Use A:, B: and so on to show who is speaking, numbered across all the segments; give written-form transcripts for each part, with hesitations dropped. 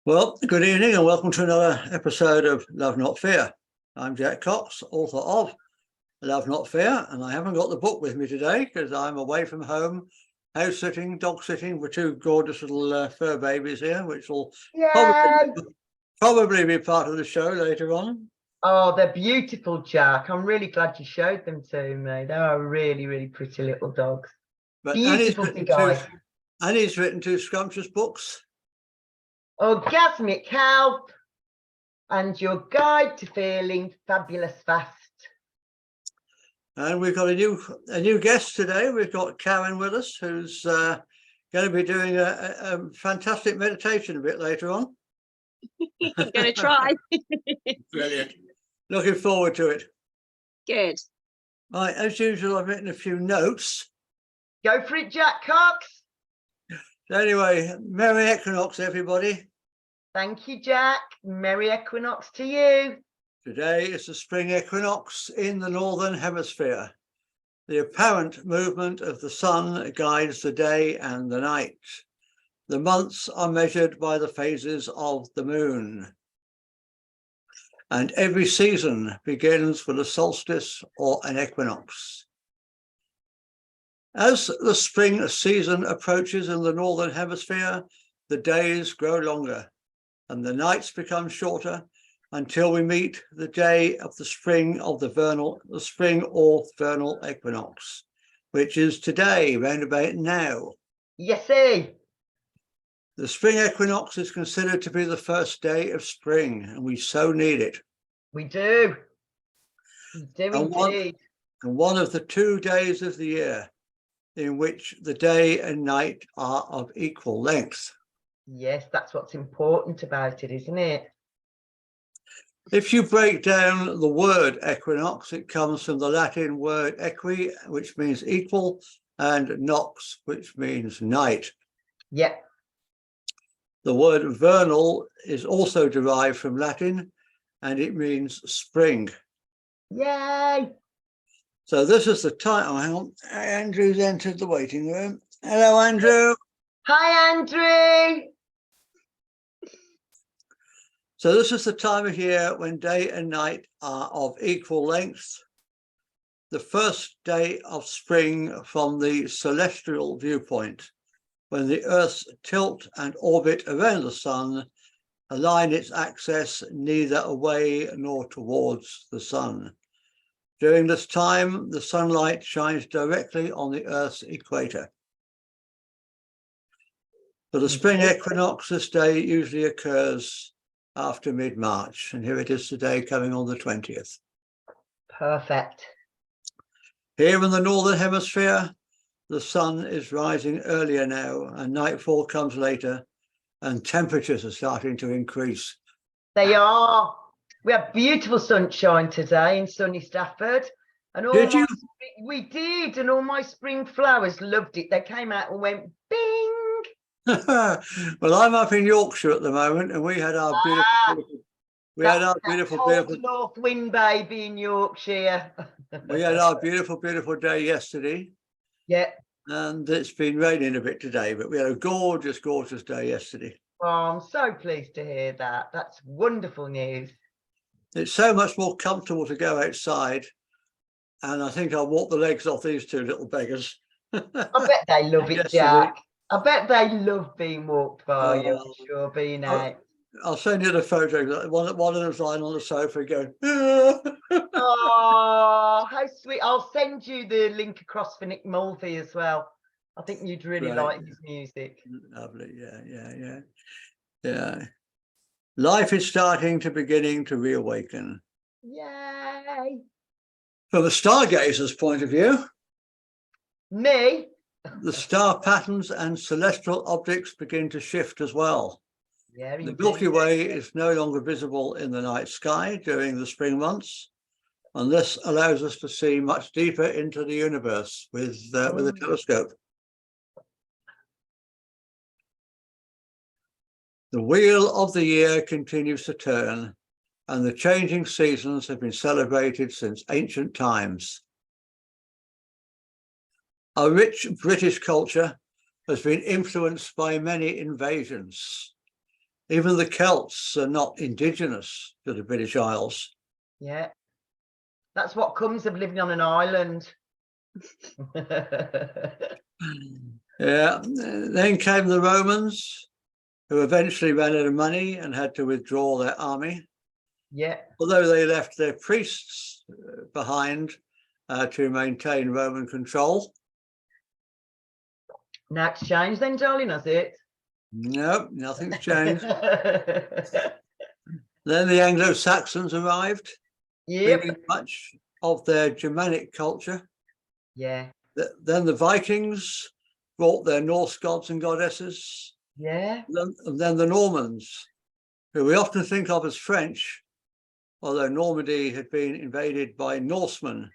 A: Well, good evening and welcome to another episode of Love Not Fear. I'm Jack Cox, author of Love Not Fear, and I haven't got the book with me today because I'm away from home, house sitting, dog sitting for two gorgeous little fur babies here, which will probably be part of the show later on.
B: Oh, they're beautiful, Jack. I'm really glad you showed them to me. They are really, really pretty little dogs.
A: But
B: Beautiful guys.
A: Annie's written two scrumptious books.
B: Orgasmic Health and Your Guide to Feeling Fabulous Fast.
A: And we've got a new guest today. We've got Karen with us, who's going to be doing a fantastic meditation a bit later on.
C: I'm going to try.
A: Brilliant. Looking forward to it.
C: Good.
A: Right, as usual, I've written a few notes.
B: Go for it, Jack Cox.
A: Anyway, Merry Equinox, everybody.
B: Thank you, Jack. Merry Equinox to you.
A: Today is the spring equinox in the Northern Hemisphere. The apparent movement of the sun guides the day and the night. The months are measured by the phases of the moon. And every season begins with a solstice or an equinox. As the spring season approaches in the Northern Hemisphere, the days grow longer and the nights become shorter until we meet the day of the spring or vernal equinox, which is today, round about now.
B: Yes, sir.
A: The spring equinox is considered to be the first day of spring, and we so need it.
B: We do. We do indeed.
A: And one of the 2 days of the year in which the day and night are of equal length.
B: Yes, that's what's important about it, isn't it?
A: If you break down the word equinox, it comes from the Latin word equi, which means equal, and nox, which means night.
B: Yeah.
A: The word vernal is also derived from Latin, and it means spring.
B: Yay!
A: So this is the time. Oh, hang on. Andrew's entered the waiting room. Hello, Andrew.
B: Hi, Andrew.
A: So this is the time of year when day and night are of equal length. The first day of spring from the celestial viewpoint, when the Earth's tilt and orbit around the sun align its axis neither away nor towards the sun. During this time, the sunlight shines directly on the Earth's equator. For the spring equinox, this day usually occurs after mid-March, and here it is today, coming on the 20th.
B: Perfect.
A: Here in the Northern Hemisphere, the sun is rising earlier now, and nightfall comes later, and temperatures are starting to increase.
B: They are. We had beautiful sunshine today in sunny Stafford. And we did, and all my spring flowers loved it. They came out and went bing.
A: Well, I'm up in Yorkshire at the moment, and we had our beautiful
B: north wind, baby, in Yorkshire.
A: We had our beautiful day yesterday.
B: Yeah.
A: And it's been raining a bit today, but we had a gorgeous day yesterday.
B: Oh, I'm so pleased to hear that. That's wonderful news.
A: It's so much more comfortable to go outside, and I think I'll walk the legs off these two little beggars.
B: I bet they love it, Jack. I bet they love being walked by you, I'm sure, being out.
A: I'll send you the photo. One of them's lying on the sofa going,
B: oh, how sweet. I'll send you the link across for Nick Mulvey as well. I think you'd really like his music.
A: Lovely, yeah. Life is beginning to reawaken.
B: Yay.
A: From a stargazer's point of view,
B: me,
A: the star patterns and celestial objects begin to shift as well.
B: Yeah,
A: the Milky Way is no longer visible in the night sky during the spring months, and this allows us to see much deeper into the universe with a telescope. The wheel of the year continues to turn, and the changing seasons have been celebrated since ancient times. Our rich British culture has been influenced by many invasions. Even the Celts are not indigenous to the British Isles.
B: Yeah. That's what comes of living on an island.
A: Yeah. Then came the Romans, who eventually ran out of money and had to withdraw their army.
B: Yeah.
A: Although they left their priests behind to maintain Roman control.
B: Now it's changed then, darling, has it?
A: No, nothing's changed. Then the Anglo-Saxons arrived,
B: Yep.
A: bringing much of their Germanic culture.
B: Yeah.
A: Then the Vikings brought their Norse gods and goddesses.
B: Yeah.
A: Then the Normans, who we often think of as French, although Normandy had been invaded by Norsemen.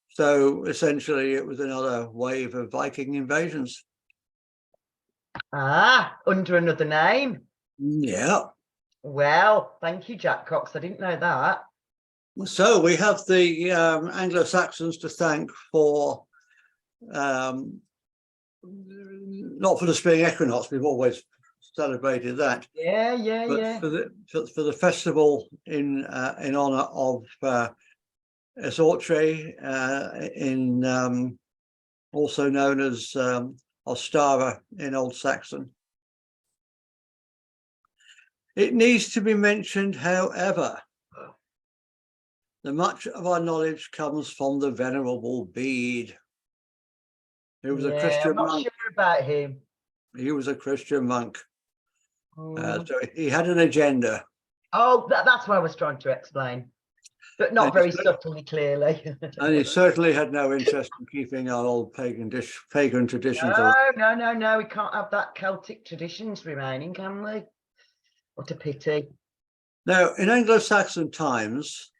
A: So essentially it was another wave of Viking invasions.
B: Ah, under another name.
A: Yeah.
B: Well, thank you, Jack Cox. I didn't know that.
A: So we have the Anglo-Saxons to thank for, not for the spring equinox, we've always celebrated that.
B: Yeah, yeah,
A: But
B: yeah.
A: for the festival in honor of Esortre, also known as Ostara in Old Saxon. It needs to be mentioned, however, that much of our knowledge comes from the Venerable Bede, who was a Christian
B: I'm not
A: monk.
B: sure about him.
A: He was a Christian monk.
B: Mm.
A: So he had an agenda.
B: Oh, that's what I was trying to explain, but not very subtly, clearly.
A: And he certainly had no interest in keeping our old pagan traditions alive.
B: No. We can't have that Celtic traditions remaining, can we? What a pity.
A: Now, in Anglo-Saxon times,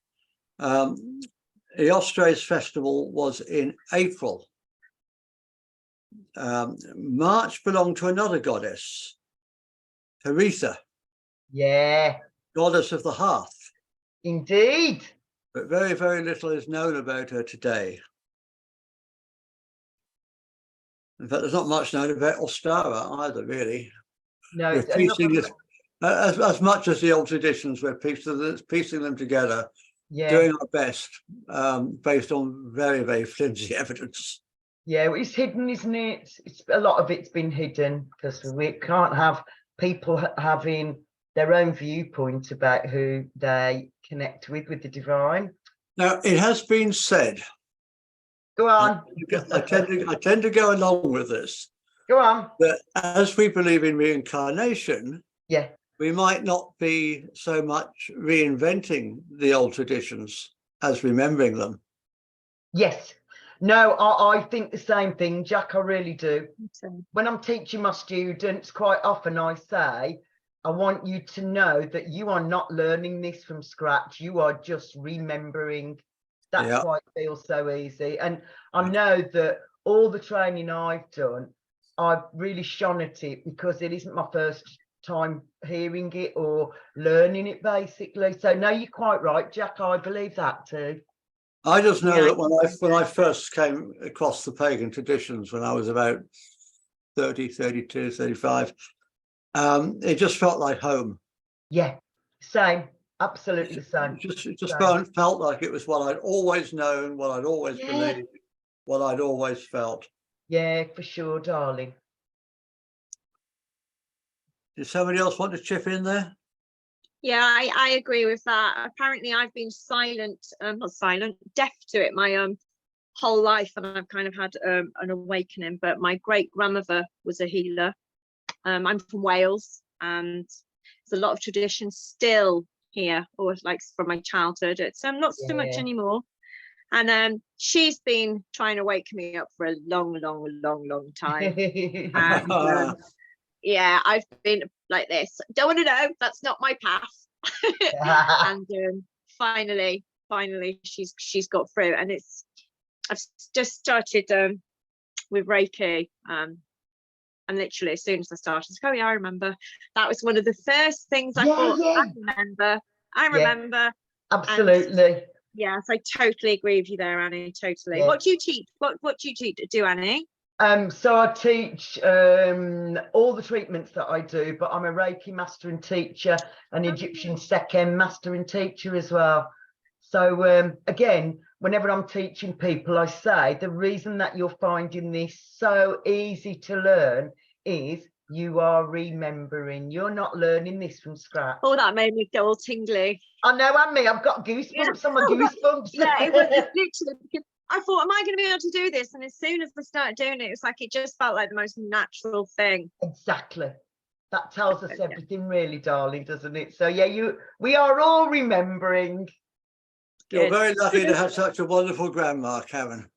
A: Eostre's festival was in April. March belonged to another goddess, Heretha.
B: Yeah.
A: Goddess of the hearth.
B: Indeed.
A: But very, very little is known about her today. In fact, there's not much known about Ostara either, really.
B: No,
A: We're piecing this, as much as the old traditions, we're piecing them together, doing our best, based on very, very flimsy evidence.
B: Yeah, well, it's hidden, isn't it? It's a lot of it's been hidden because we can't have people having their own viewpoint about who they connect with the divine.
A: Now, it has been said.
B: Go on.
A: I tend to go along with this.
B: Go on.
A: That as we believe in reincarnation,
B: yeah,
A: we might not be so much reinventing the old traditions as remembering them.
B: Yes. No, I think the same thing, Jack. I really do. When I'm teaching my students, quite often I say, I want you to know that you are not learning this from scratch. You are just remembering. That's why it feels so easy. And I know that all the training I've done, I've really shone at it because it isn't my first time hearing it or learning it, basically. So no, you're quite right, Jack. I believe that too.
A: I just know that when I first came across the pagan traditions, when I was about 30, 32, 35, it just felt like home.
B: Yeah, same. Absolutely the same.
A: It just felt like it was what I'd always known, what I'd always believed, what I'd always felt.
B: Yeah, for sure, darling.
A: Did somebody else want to chip in there?
C: Yeah, I agree with that. Apparently I've been deaf to it my whole life, and I've kind of had an awakening. But my great grandmother was a healer. I'm from Wales, and there's a lot of traditions still here, or like from my childhood. It's not so much anymore. And she's been trying to wake me up for a long time. And, yeah, I've been like this. Don't want to know. That's not my path. And finally, she's got through. And I've just started with Reiki. And literally, as soon as I started, oh yeah, I remember. That was one of the first things I thought. I remember.
B: Absolutely.
C: And, yes, I totally agree with you there, Annie. Totally. What do you teach? What do you do, Annie?
B: So I teach all the treatments that I do, but I'm a Reiki master and teacher, an Egyptian Sekhem master and teacher as well. So again, whenever I'm teaching people, I say the reason that you're finding this so easy to learn is you are remembering. You're not learning this from scratch.
C: Oh, that made me go all tingly.
B: I know, and me, I've got goosebumps on my goosebumps.
C: Yeah, it was literally because I thought, am I going to be able to do this? And as soon as I started doing it, it's like it just felt like the most natural thing.
B: Exactly. That tells us everything, really, darling, doesn't it? So yeah, we are all remembering.
A: You're very lucky to have such a wonderful grandma, Karen.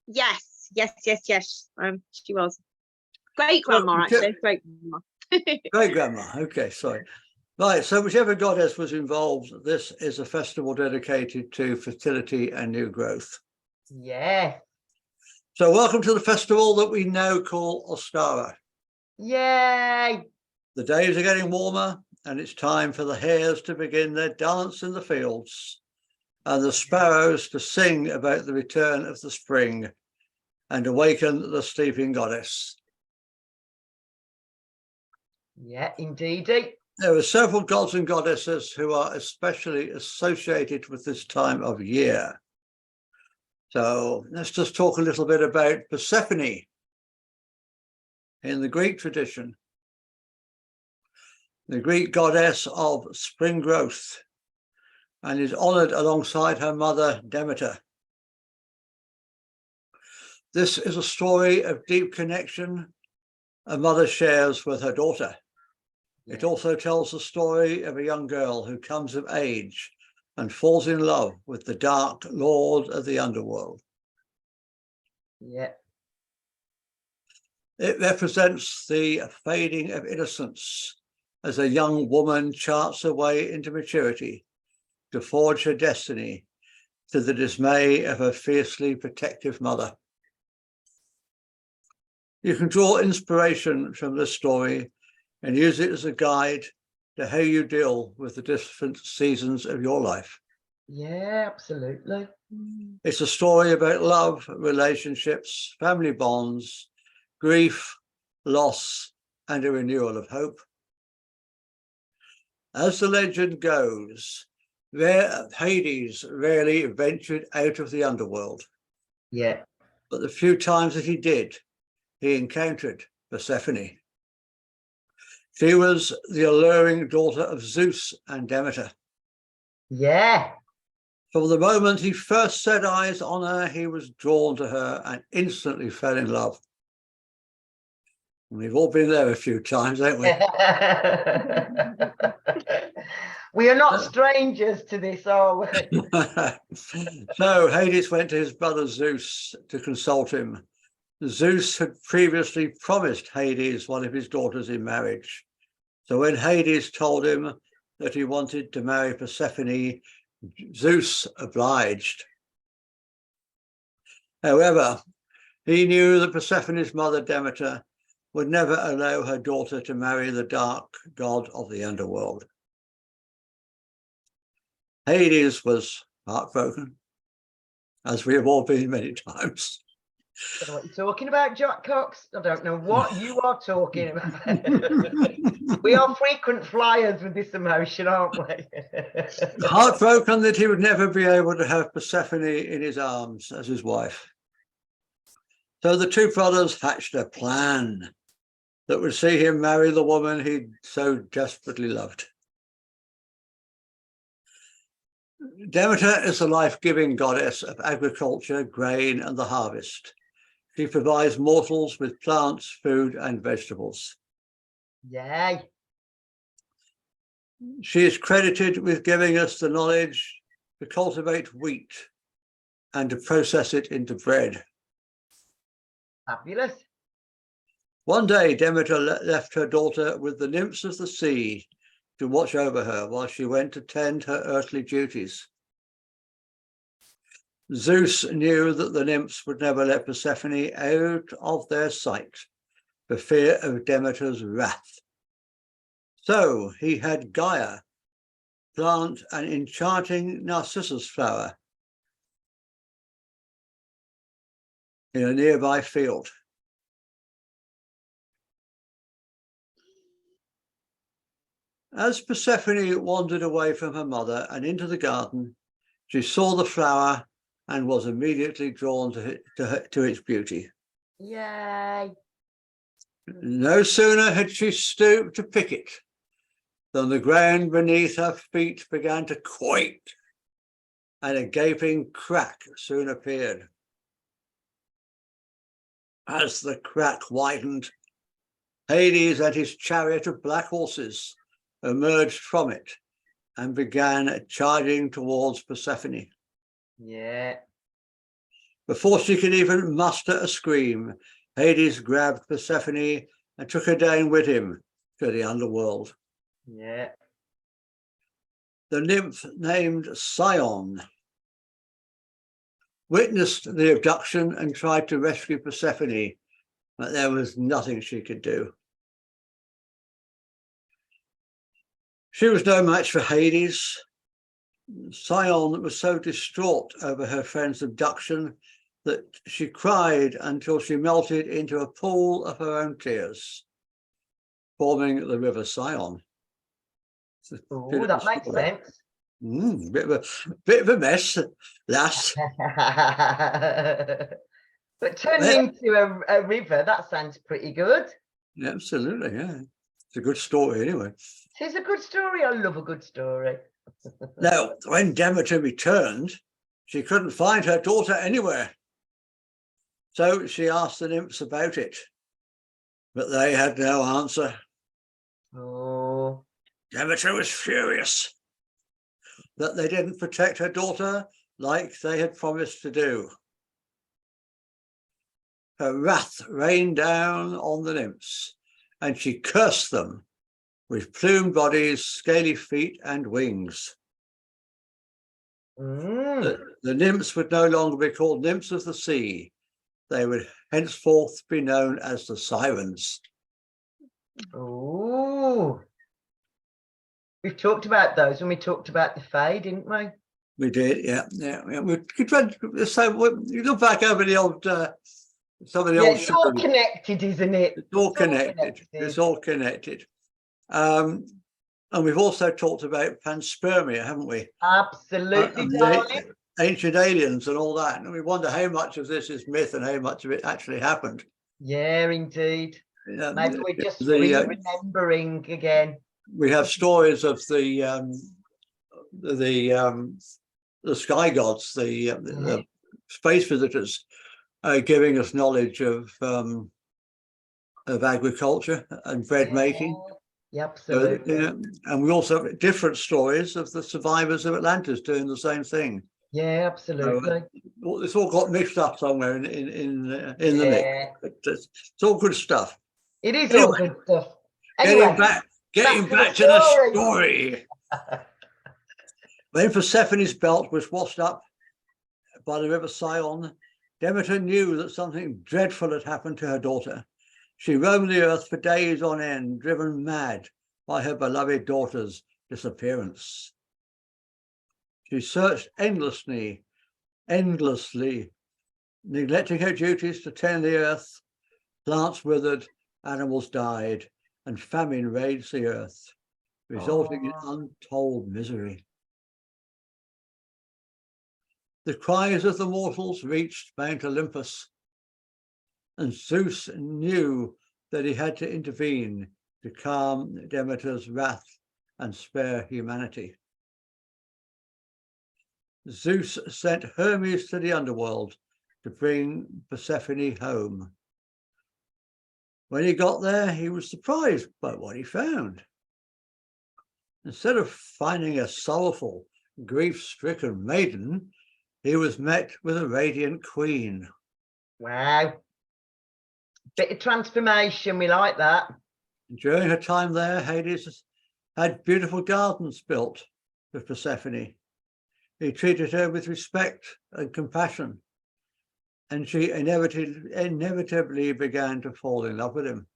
C: Yes. She was great grandma, actually. Great grandma.
A: Great grandma. Okay, sorry. Right, so whichever goddess was involved, this is a festival dedicated to fertility and new growth.
B: Yeah.
A: So welcome to the festival that we now call Ostara.
B: Yay.
A: The days are getting warmer and it's time for the hares to begin their dance in the fields and the sparrows to sing about the return of the spring and awaken the sleeping goddess.
B: Yeah, indeedy.
A: There are several gods and goddesses who are especially associated with this time of year. So let's just talk a little bit about Persephone. In the Greek tradition, the Greek goddess of spring growth, and is honored alongside her mother Demeter. This is a story of deep connection a mother shares with her daughter. It also tells the story of a young girl who comes of age and falls in love with the dark lord of the underworld.
B: Yeah.
A: It represents the fading of innocence as a young woman charts her way into maturity to forge her destiny to the dismay of her fiercely protective mother. You can draw inspiration from this story and use it as a guide to how you deal with the different seasons of your life.
B: Yeah, absolutely.
A: It's a story about love, relationships, family bonds, grief, loss, and a renewal of hope. As the legend goes, Hades rarely ventured out of the underworld.
B: Yeah.
A: But the few times that he did, he encountered Persephone. She was the alluring daughter of Zeus and Demeter.
B: Yeah.
A: From the moment he first set eyes on her, he was drawn to her and instantly fell in love. We've all been there a few times, haven't we?
B: We are not strangers to this, are we?
A: So Hades went to his brother Zeus to consult him. Zeus had previously promised Hades one of his daughters in marriage. So when Hades told him that he wanted to marry Persephone, Zeus obliged. However, he knew that Persephone's mother Demeter would never allow her daughter to marry the dark god of the underworld. Hades was heartbroken, as we have all been many times.
B: I don't know what you're talking about, Jack Cox. I don't know what you are talking about. We are frequent flyers with this emotion, aren't we?
A: Heartbroken that he would never be able to have Persephone in his arms as his wife. So the two brothers hatched a plan that would see him marry the woman he so desperately loved. Demeter is the life-giving goddess of agriculture, grain, and the harvest. She provides mortals with plants, food, and vegetables.
B: Yay.
A: She is credited with giving us the knowledge to cultivate wheat and to process it into bread.
B: Fabulous.
A: One day, Demeter left her daughter with the nymphs of the sea to watch over her while she went to tend her earthly duties. Zeus knew that the nymphs would never let Persephone out of their sight for fear of Demeter's wrath. So he had Gaia plant an enchanting narcissus flower in a nearby field. As Persephone wandered away from her mother and into the garden, she saw the flower and was immediately drawn to its beauty.
B: Yay.
A: No sooner had she stooped to pick it than the ground beneath her feet began to quake, and a gaping crack soon appeared. As the crack widened, Hades and his chariot of black horses emerged from it and began charging towards Persephone.
B: Yeah.
A: Before she could even muster a scream, Hades grabbed Persephone and took her down with him to the underworld.
B: Yeah.
A: The nymph named Scion witnessed the abduction and tried to rescue Persephone, but there was nothing she could do. She was no match for Hades. Scion was so distraught over her friend's abduction that she cried until she melted into a pool of her own tears, forming the river Scion.
B: Oh, that makes sense.
A: Bit of a mess, lass.
B: But turning into a river, that sounds pretty good.
A: Yeah, absolutely, yeah. It's a good story anyway.
B: It is a good story. I love a good story.
A: Now, when Demeter returned, she couldn't find her daughter anywhere. So she asked the nymphs about it, but they had no answer.
B: Oh.
A: Demeter was furious that they didn't protect her daughter like they had promised to do. Her wrath rained down on the nymphs, and she cursed them with plumed bodies, scaly feet, and wings. The nymphs would no longer be called nymphs of the sea. They would henceforth be known as the sirens.
B: Oh. We've talked about those when we talked about the Fae, didn't we?
A: We did, yeah. We could try. So you look back over the old, some of the old.
B: It's all connected, isn't it?
A: It's all connected. It's all connected. And we've also talked about panspermia, haven't we?
B: Absolutely,
A: the ancient aliens and all that. And we wonder how much of this is myth and how much of it actually happened.
B: Yeah, indeed. Maybe we're just remembering again.
A: We have stories of the sky gods, the space visitors, giving us knowledge of agriculture and bread making.
B: Yeah, absolutely.
A: So, and we also have different stories of the survivors of Atlantis doing the same thing.
B: Yeah, absolutely.
A: So, it's all got mixed up somewhere in the mix. It's all good stuff.
B: It is all good stuff.
A: Anyway, getting back to the story. When Persephone's belt was washed up by the river Scion, Demeter knew that something dreadful had happened to her daughter. She roamed the earth for days on end, driven mad by her beloved daughter's disappearance. She searched endlessly, neglecting her duties to tend the earth. Plants withered, animals died, and famine raged the earth, resulting in untold misery. The cries of the mortals reached Mount Olympus, and Zeus knew that he had to intervene to calm Demeter's wrath and spare humanity. Zeus sent Hermes to the underworld to bring Persephone home. When he got there, he was surprised by what he found. Instead of finding a sorrowful, grief-stricken maiden, he was met with a radiant queen.
B: Wow. Bit of transformation, we like that.
A: During her time there, Hades had beautiful gardens built for Persephone. He treated her with respect and compassion, and she inevitably began to fall in love with him.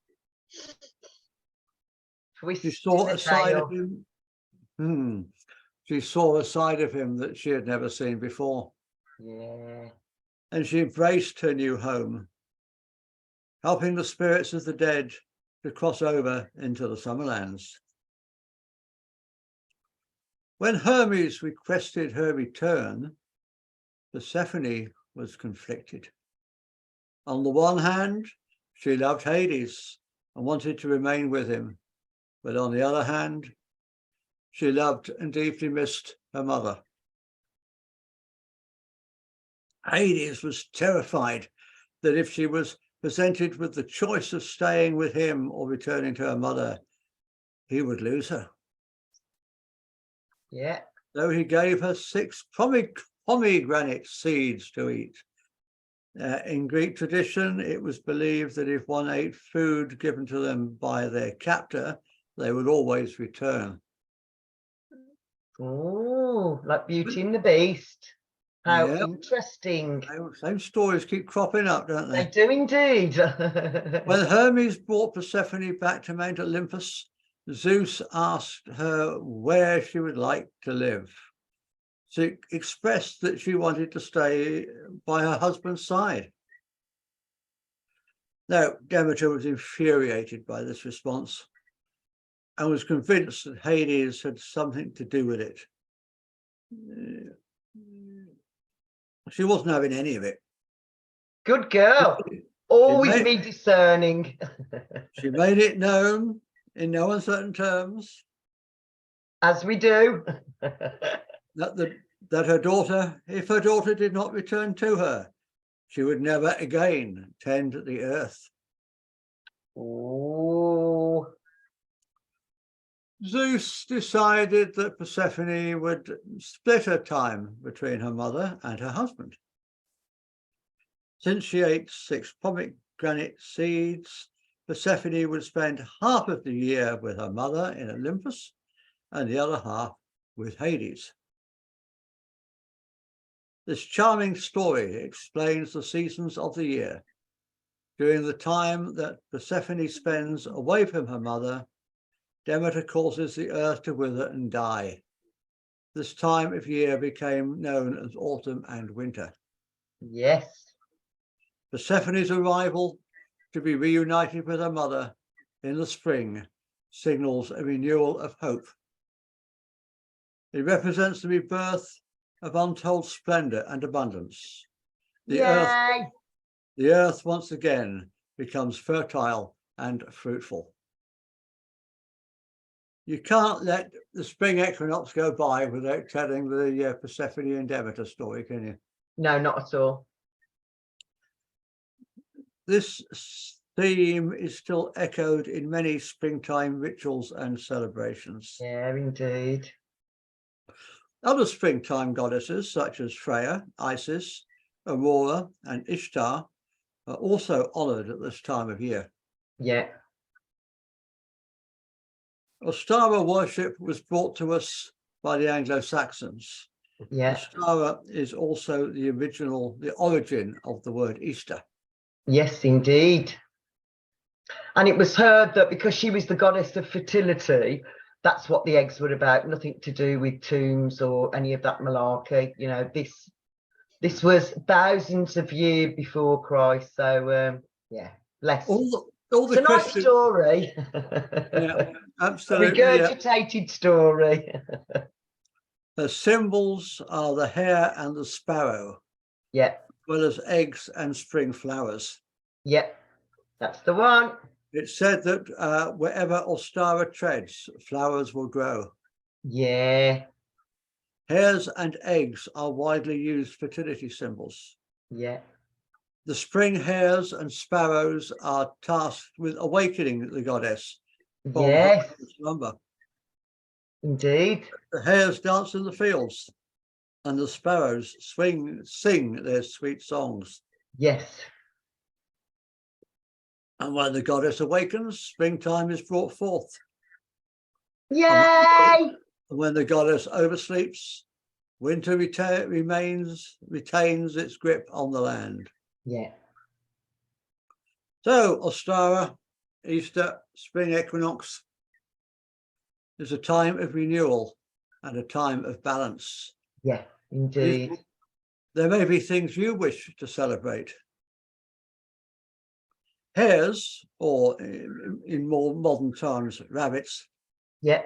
A: She saw a side of him. She saw a side of him that she had never seen before.
B: Yeah.
A: and she embraced her new home, helping the spirits of the dead to cross over into the Summerlands. When Hermes requested her return, Persephone was conflicted. On the one hand, she loved Hades and wanted to remain with him, but on the other hand, she loved and deeply missed her mother. Hades was terrified that if she was presented with the choice of staying with him or returning to her mother, he would lose her.
B: Yeah.
A: So he gave her 6 pomegranate seeds to eat. In Greek tradition, it was believed that if one ate food given to them by their captor, they would always return.
B: Oh, like Beauty and the Beast. How
A: Yeah.
B: interesting.
A: Same stories keep cropping up, don't
B: They
A: they?
B: do indeed.
A: When Hermes brought Persephone back to Mount Olympus, Zeus asked her where she would like to live. She expressed that she wanted to stay by her husband's side. Now, Demeter was infuriated by this response and was convinced that Hades had something to do with it. She wasn't having any of it.
B: Good girl. Always
A: made-
B: be discerning.
A: She made it known in no uncertain terms
B: As we do.
A: that her daughter, if her daughter did not return to her, she would never again tend the earth.
B: Oh.
A: Zeus decided that Persephone would split her time between her mother and her husband. Since she ate 6 pomegranate seeds, Persephone would spend half of the year with her mother in Olympus and the other half with Hades. This charming story explains the seasons of the year. During the time that Persephone spends away from her mother, Demeter causes the earth to wither and die. This time of year became known as autumn and winter.
B: Yes.
A: Persephone's arrival to be reunited with her mother in the spring signals a renewal of hope. It represents the rebirth of untold splendor and abundance. The earth once again becomes fertile and fruitful. You can't let the spring equinox go by without telling the Persephone and Demeter story, can you?
B: No, not at all.
A: This theme is still echoed in many springtime rituals and celebrations.
B: Yeah, indeed.
A: Other springtime goddesses, such as Freya, Isis, Aurora, and Ishtar, are also honored at this time of year.
B: Yeah.
A: Ostara worship was brought to us by the Anglo-Saxons.
B: Yeah.
A: Ostara is also the origin of the word Easter.
B: Yes, indeed. And it was heard that because she was the goddess of fertility, that's what the eggs were about. Nothing to do with tombs or any of that malarkey. You know, this was thousands of years before Christ. So yeah, bless.
A: All
B: it's
A: the
B: a nice story.
A: Yeah, absolutely.
B: Regurgitated story.
A: The symbols are the hare and the sparrow.
B: Yeah.
A: As well as eggs and spring flowers.
B: Yeah, that's the one.
A: It's said that wherever Ostara treads, flowers will grow.
B: Yeah.
A: Hares and eggs are widely used fertility symbols.
B: Yeah.
A: The spring hares and sparrows are tasked with awakening the goddess from
B: Yes.
A: her slumber.
B: Indeed.
A: The hares dance in the fields, and the sparrows sing their sweet songs.
B: Yes.
A: And when the goddess awakens, springtime is brought forth.
B: Yay!
A: And when the goddess oversleeps, winter retains its grip on the land.
B: Yeah.
A: So, Ostara, Easter, spring equinox is a time of renewal and a time of balance.
B: Yeah, indeed.
A: There may be things you wish to celebrate. Hares, or in more modern times, rabbits,
B: Yeah.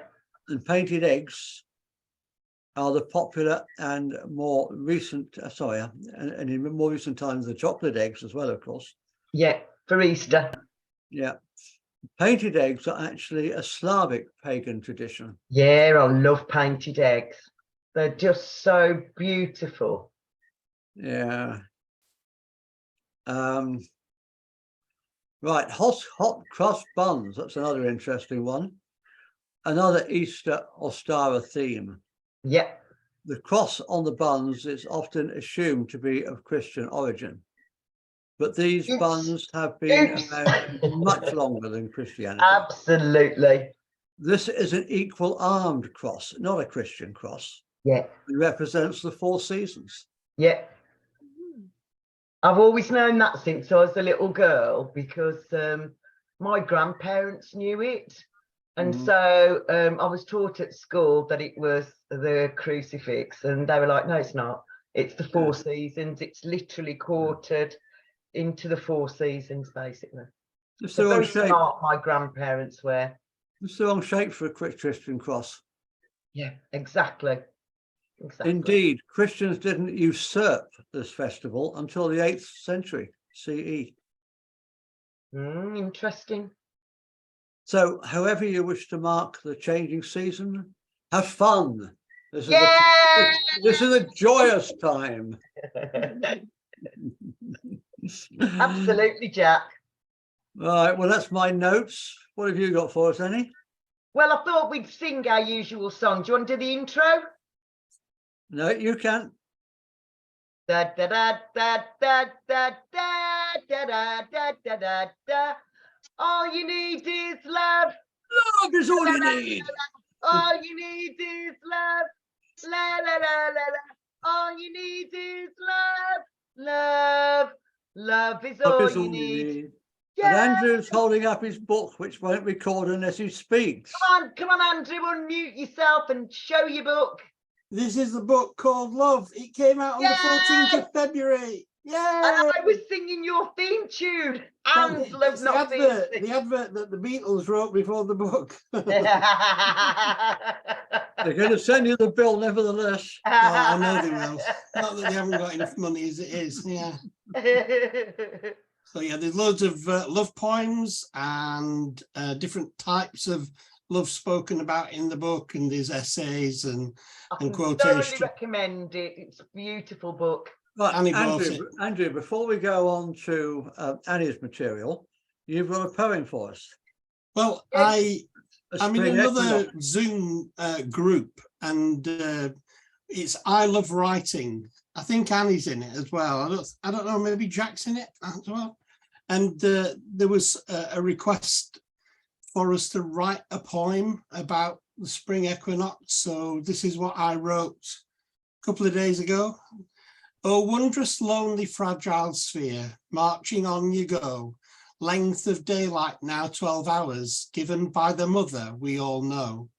A: and painted eggs are the popular and more recent, and in more recent times, the chocolate eggs as well, of course.
B: Yeah, for Easter.
A: Yeah. Painted eggs are actually a Slavic pagan tradition.
B: Yeah, I love painted eggs. They're just so beautiful.
A: Yeah. Right, hot crust buns. That's another interesting one. Another Easter Ostara theme.
B: Yeah.
A: The cross on the buns is often assumed to be of Christian origin, but these buns have been around much longer than Christianity.
B: Absolutely.
A: This is an equal armed cross, not a Christian cross.
B: Yeah.
A: It represents the 4 seasons.
B: Yeah. I've always known that since I was a little girl, because my grandparents knew it. And so I was taught at school that it was the crucifix, and they were like, no, it's not. It's the 4 seasons. It's literally quartered into the 4 seasons, basically.
A: It's the wrong shape.
B: Smart, my grandparents were.
A: It's the wrong shape for a Christian cross.
B: Yeah, exactly. Exactly.
A: Indeed, Christians didn't usurp this festival until the 8th century CE.
B: Interesting.
A: So, however you wish to mark the changing season, have fun. This is a joyous time.
B: Absolutely, Jack.
A: Right, well, that's my notes. What have you got for us, Annie?
B: Well, I thought we'd sing our usual song. Do you want to do the intro?
A: No, you can.
B: Da da da da da da da da da da da da da. All you need is love.
A: Love is all you need.
B: All you need is love. La la la la la. All you need is love. Love. Love is all you need.
A: Yeah. And Andrew's holding up his book, which won't record unless he speaks.
B: Come on, Andrew, unmute yourself and show your book.
D: This is the book called Love. It came out on the 14th of February. Yay!
B: And I was singing your theme tune. And Love Not
D: the advert that the Beatles wrote before the book.
A: They're going to send you the bill nevertheless.
D: Oh, I know they will. Not that they haven't got enough money as it is. Yeah. So yeah, there's loads of love poems and different types of love spoken about in the book, and there's essays and quotations.
B: I recommend it. It's a beautiful book.
A: Right, Andrew, before we go on to Annie's material, you've got a poem for us.
D: Well, I'm in another Zoom group, and it's I Love Writing. I think Annie's in it as well. I don't know, maybe Jack's in it as well. And there was a request for us to write a poem about the spring equinox. So this is what I wrote a couple of days ago. Oh, wondrous, lonely, fragile sphere, marching on you go. Length of daylight now 12 hours, given by the mother we all know.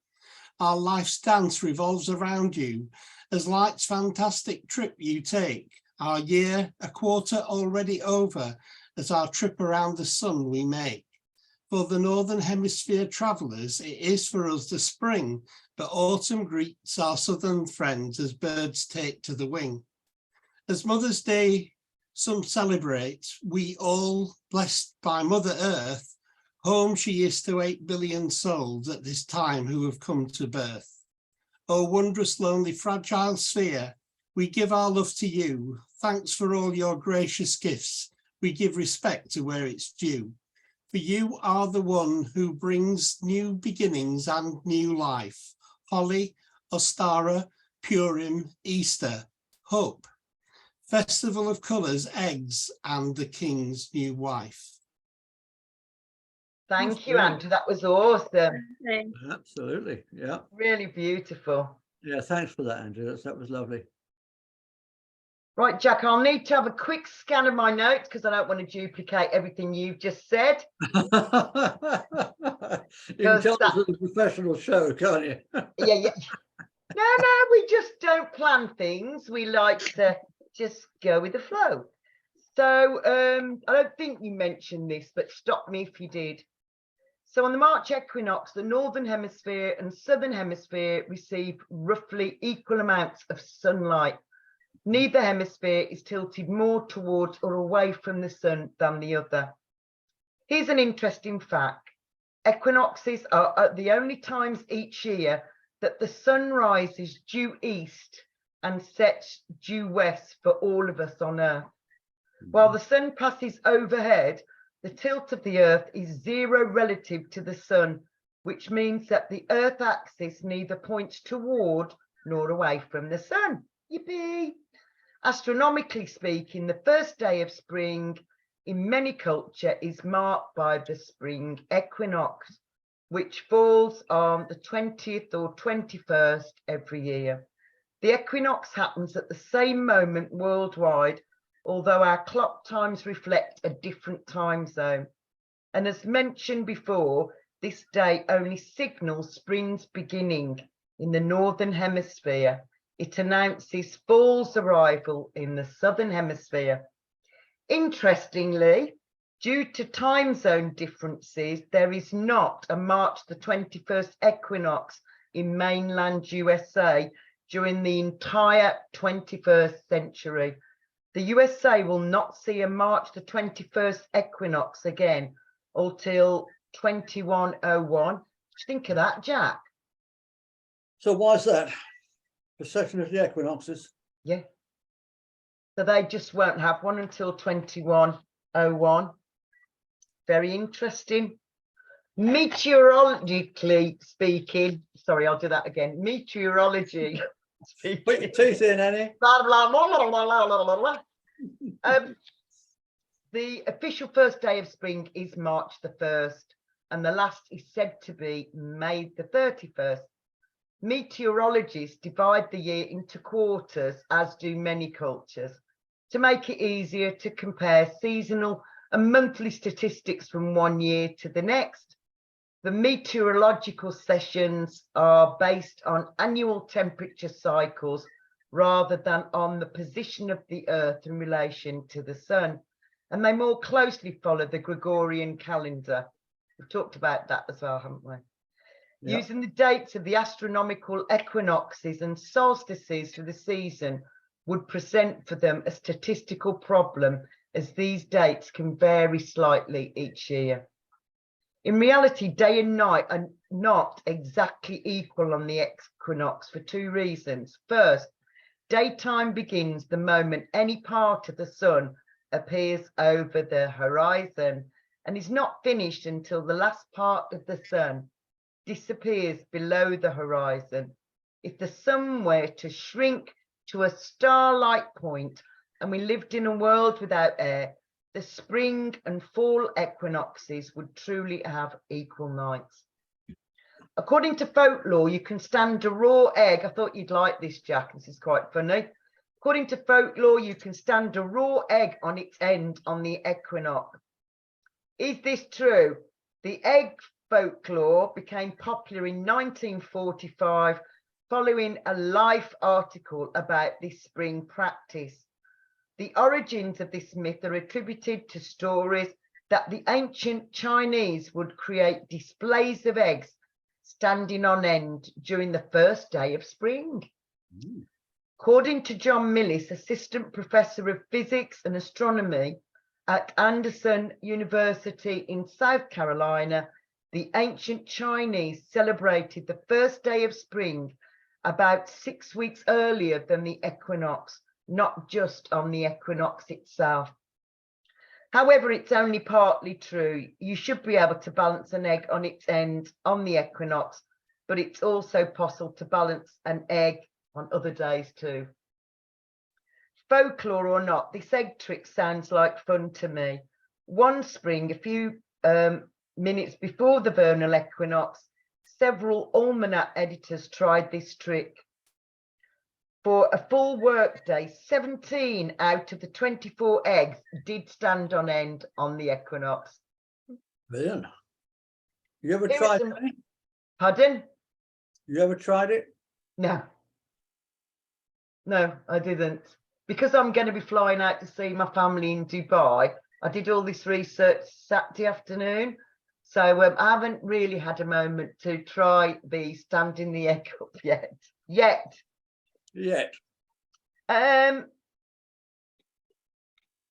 D: Our life's dance revolves around you, as light's fantastic trip you take. Our year, a quarter already over, as our trip around the sun we make. For the Northern Hemisphere travellers, it is for us the spring, but autumn greets our southern friends as birds take to the wing. As Mother's Day some celebrate, we all, blessed by Mother Earth, home she is to 8 billion souls at this time who have come to birth. O wondrous, lonely, fragile sphere, we give our love to you. Thanks for all your gracious gifts. We give respect to where it's due. For you are the one who brings new beginnings and new life. Holly, Ostara, Purim, Easter, hope. Festival of colours, eggs, and the king's new wife.
B: Thank you, Andrew. That was awesome.
A: Absolutely. Yeah.
B: Really beautiful.
A: Yeah, thanks for that, Andrew. That was lovely.
B: Right, Jack, I'll need to have a quick scan of my notes because I don't want to duplicate everything you've just said.
A: You can tell this is a professional show, can't you?
B: Yeah. No, we just don't plan things. We like to just go with the flow. So I don't think you mentioned this, but stop me if you did. So on the March equinox, the Northern Hemisphere and Southern Hemisphere receive roughly equal amounts of sunlight. Neither hemisphere is tilted more towards or away from the sun than the other. Here's an interesting fact. Equinoxes are the only times each year that the sun rises due east and sets due west for all of us on Earth. While the sun passes overhead, the tilt of the Earth is 0 relative to the sun, which means that the Earth axis neither points toward nor away from the sun. Yippee! Astronomically speaking, the first day of spring in many culture is marked by the spring equinox, which falls on the 20th or 21st every year. The equinox happens at the same moment worldwide, although our clock times reflect a different time zone. And as mentioned before, this day only signals spring's beginning in the Northern Hemisphere. It announces fall's arrival in the Southern Hemisphere. Interestingly, due to time zone differences, there is not a March the 21st equinox in mainland USA during the entire 21st century. The USA will not see a March the 21st equinox again until 2101. What do you think of that, Jack?
A: So why is that? Precession of the equinoxes?
B: Yeah. So they just won't have one until 2101. Very interesting. Meteorologically speaking, sorry, I'll do that again. Meteorology speaking.
A: Put your teeth in, Annie.
B: The official first day of spring is March the 1st, and the last is said to be May the 31st. Meteorologists divide the year into quarters, as do many cultures, to make it easier to compare seasonal and monthly statistics from one year to the next. The meteorological sessions are based on annual temperature cycles rather than on the position of the Earth in relation to the sun, and they more closely follow the Gregorian calendar. We've talked about that as well, haven't we? Yep. Using the dates of the astronomical equinoxes and solstices for the season would present for them a statistical problem, as these dates can vary slightly each year. In reality, day and night are not exactly equal on the equinox for two reasons. First, daytime begins the moment any part of the sun appears over the horizon and is not finished until the last part of the sun disappears below the horizon. If the sun were to shrink to a star-like point and we lived in a world without air, the spring and fall equinoxes would truly have equal nights. According to folklore, you can stand a raw egg. I thought you'd like this, Jack. This is quite funny. According to folklore, you can stand a raw egg on its end on the equinox. Is this true? The egg folklore became popular in 1945 following a Life article about this spring practice. The origins of this myth are attributed to stories that the ancient Chinese would create displays of eggs standing on end during the first day of spring. According to John Millis, assistant professor of physics and astronomy at Anderson University in South Carolina, the ancient Chinese celebrated the first day of spring about 6 weeks earlier than the equinox, not just on the equinox itself. However, it's only partly true. You should be able to balance an egg on its end on the equinox, but it's also possible to balance an egg on other days too. Folklore or not, this egg trick sounds like fun to me. One spring, a few minutes before the vernal equinox, several almanac editors tried this trick. For a full work day, 17 out of the 24 eggs did stand on end on the equinox.
A: Brilliant. You ever tried it?
B: Pardon?
A: You ever tried it?
B: No. No, I didn't. because I'm going to be flying out to see my family in Dubai, I did all this research Saturday afternoon. So I haven't really had a moment to try the standing the egg up yet.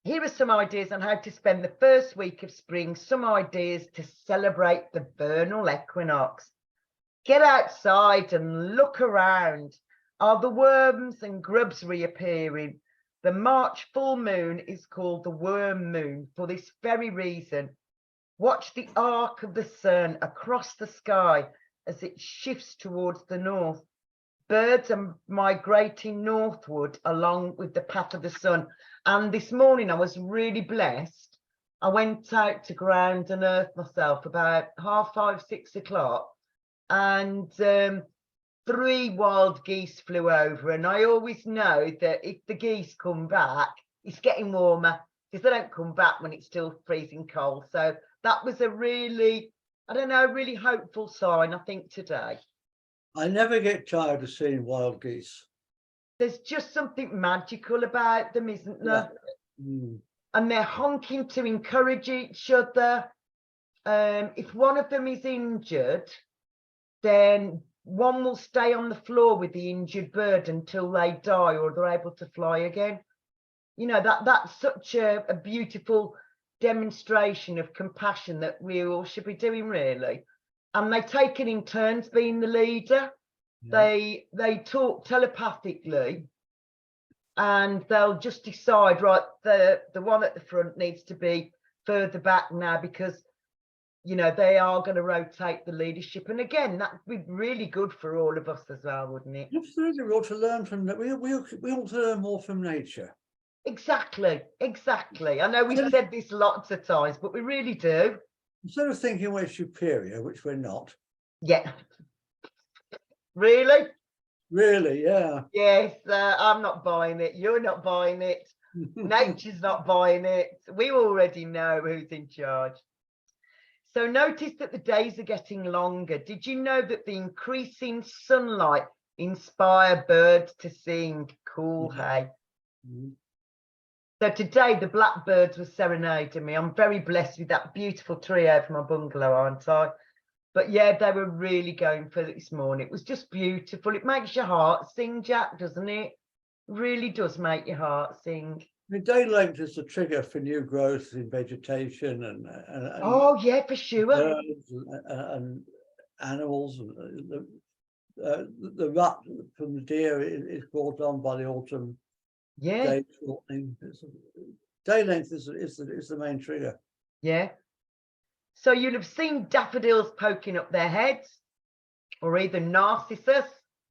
B: Here are some ideas on how to spend the first week of spring, some ideas to celebrate the vernal equinox. Get outside and look around. Are the worms and grubs reappearing? The March full moon is called the worm moon for this very reason. Watch the arc of the sun across the sky as it shifts towards the north. Birds are migrating northward along with the path of the sun. And this morning I was really blessed. I went out to ground and earth myself about 5:30, 6 o'clock, and 3 wild geese flew over. And I always know that if the geese come back, it's getting warmer, because they don't come back when it's still freezing cold. So that was a really, I don't know, really hopeful sign, I think, today.
A: I never get tired of seeing wild geese.
B: There's just something magical about them, isn't there?
A: Yeah. Mm.
B: And they're honking to encourage each other. If one of them is injured, then one will stay on the floor with the injured bird until they die or they're able to fly again. You know, that's such a beautiful demonstration of compassion that we all should be doing, really. And they take it in turns being the leader. Yeah. They talk telepathically, and they'll just decide, right, the one at the front needs to be further back now, because, you know, they are going to rotate the leadership. And again, that would be really good for all of us as well, wouldn't it? Absolutely.
A: We ought to learn from that. We ought to learn more from nature.
B: Exactly. I know we've said this lots of times, but we really do.
A: Instead of thinking we're superior, which we're not.
B: Yeah. Really?
A: Really, yeah.
B: Yes, I'm not buying it. You're not buying it. Nature's not buying it. We already know who's in charge. So notice that the days are getting longer. Did you know that the increasing sunlight inspire birds to sing? Cool, hey? Mm-hmm. So today the blackbirds were serenading me. I'm very blessed with that beautiful tree over my bungalow, aren't I? But yeah, they were really going for it this morning. It was just beautiful. It makes your heart sing, Jack, doesn't it? It really does make your heart sing.
A: The day length is the trigger for new growth in vegetation and
B: oh yeah, for sure.
A: Birds and animals. The rut from the deer is brought on by the autumn.
B: Yeah.
A: Day shortening. Day length is the main trigger.
B: Yeah. So you'll have seen daffodils poking up their heads, or either narcissus,